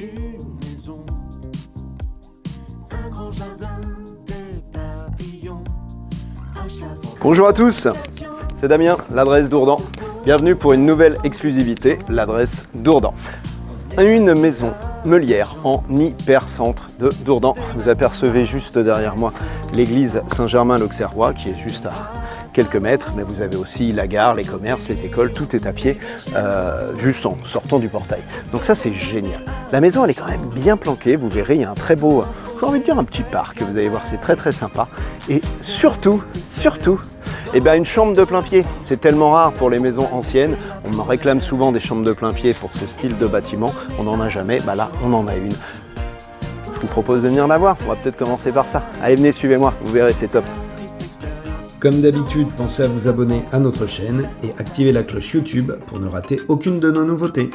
une maison, un grand jardin, des papillons. Bonjour à tous, c'est Damien, l'adresse d'Ourdan. Bienvenue pour une nouvelle exclusivité, l'adresse d'Ourdan. Une maison meulière en hypercentre de Dourdan. Vous apercevez juste derrière moi l'église Saint-Germain-l'Auxerrois qui est juste à quelques mètres, mais vous avez aussi la gare, les commerces, les écoles, tout est à pied, juste en sortant du portail. Donc ça c'est génial. La maison elle est quand même bien planquée, vous verrez, il y a un très beau, j'ai envie de dire un petit parc, vous allez voir, c'est très sympa. Et surtout, eh bien, une chambre de plein pied, c'est tellement rare pour les maisons anciennes. On me réclame souvent des chambres de plein pied pour ce style de bâtiment. On n'en a jamais, bah là on en a une. Je vous propose de venir la voir, on va peut-être commencer par ça. Allez, venez, suivez-moi, vous verrez, c'est top. Comme d'habitude, pensez à vous abonner à notre chaîne et activer la cloche YouTube pour ne rater aucune de nos nouveautés.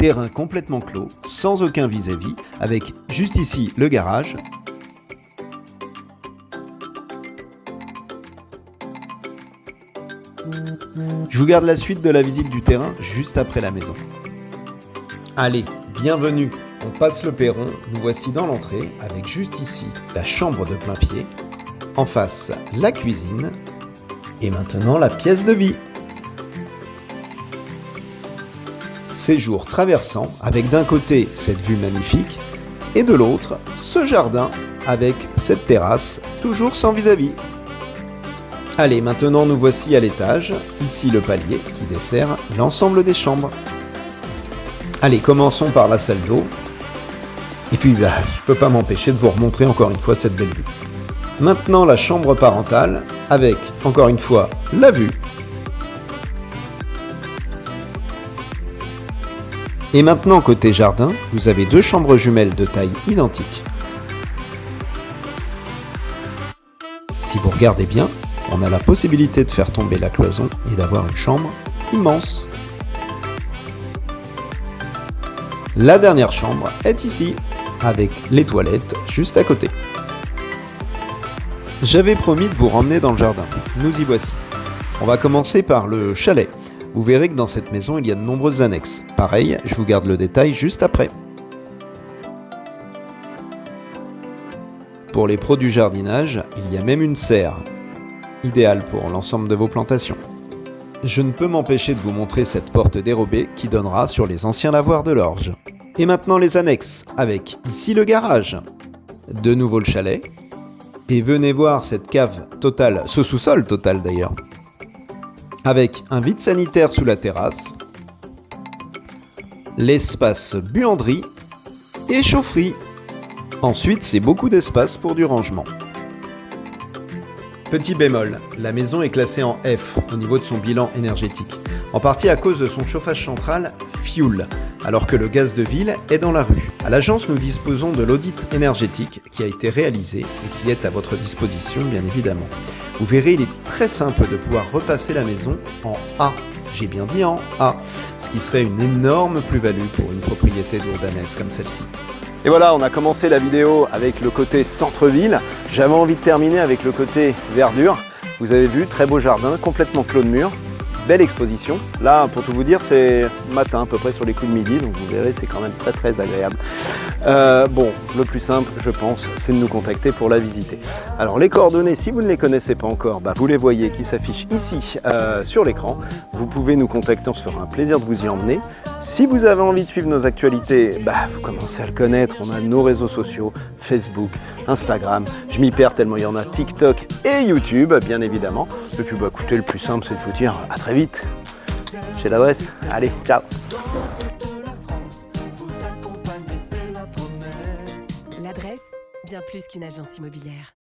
Terrain complètement clos, sans aucun vis-à-vis, avec juste ici le garage. Je vous garde la suite de la visite du terrain juste après la maison. Allez, bienvenue, on passe le perron, nous voici dans l'entrée avec juste ici la chambre de plein pied, en face la cuisine et maintenant la pièce de vie. Séjour traversant avec d'un côté cette vue magnifique et de l'autre ce jardin avec cette terrasse toujours sans vis-à-vis. Allez, maintenant nous voici à l'étage, ici le palier qui dessert l'ensemble des chambres. Allez, commençons par la salle d'eau. Et puis je peux pas m'empêcher de vous remontrer encore une fois cette belle vue. Maintenant la chambre parentale avec encore une fois la vue. Et maintenant côté jardin, vous avez deux chambres jumelles de taille identique. Si vous regardez bien, on a la possibilité de faire tomber la cloison et d'avoir une chambre immense. La dernière chambre est ici, avec les toilettes juste à côté. J'avais promis de vous ramener dans le jardin, nous y voici. On va commencer par le chalet. Vous verrez que dans cette maison il y a de nombreuses annexes. Pareil, je vous garde le détail juste après. Pour les pros du jardinage, il y a même une serre, idéale pour l'ensemble de vos plantations. Je ne peux m'empêcher de vous montrer cette porte dérobée qui donnera sur les anciens lavoirs de l'Orge. Et maintenant les annexes, avec ici le garage, de nouveau le chalet, et venez voir cette cave totale, ce sous-sol total d'ailleurs, avec un vide sanitaire sous la terrasse, l'espace buanderie et chaufferie. Ensuite, c'est beaucoup d'espace pour du rangement. Petit bémol, la maison est classée en F au niveau de son bilan énergétique, en partie à cause de son chauffage central fuel, alors que le gaz de ville est dans la rue. À l'agence, nous disposons de l'audit énergétique qui a été réalisé et qui est à votre disposition, bien évidemment. Vous verrez, il est très simple de pouvoir repasser la maison en A. J'ai bien dit en A, ce qui serait une énorme plus-value pour une propriété dourdanaise comme celle-ci. Et voilà, on a commencé la vidéo avec le côté centre-ville. J'avais envie de terminer avec le côté verdure. Vous avez vu, très beau jardin, complètement clos de murs. Belle exposition. Là, pour tout vous dire, c'est matin, à peu près sur les coups de midi, donc vous verrez, c'est quand même très agréable. Bon, le plus simple, je pense, c'est de nous contacter pour la visiter. Alors, les coordonnées, si vous ne les connaissez pas encore, vous les voyez qui s'affichent ici sur l'écran. Vous pouvez nous contacter, on se fera un plaisir de vous y emmener. Si vous avez envie de suivre nos actualités, vous commencez à le connaître, on a nos réseaux sociaux, Facebook, Instagram, je m'y perds tellement il y en a, TikTok et YouTube, bien évidemment. Et puis écoutez, le plus simple, c'est de vous dire à très vite chez l'adresse. Allez, ciao. L'adresse, bien plus qu'une agence immobilière.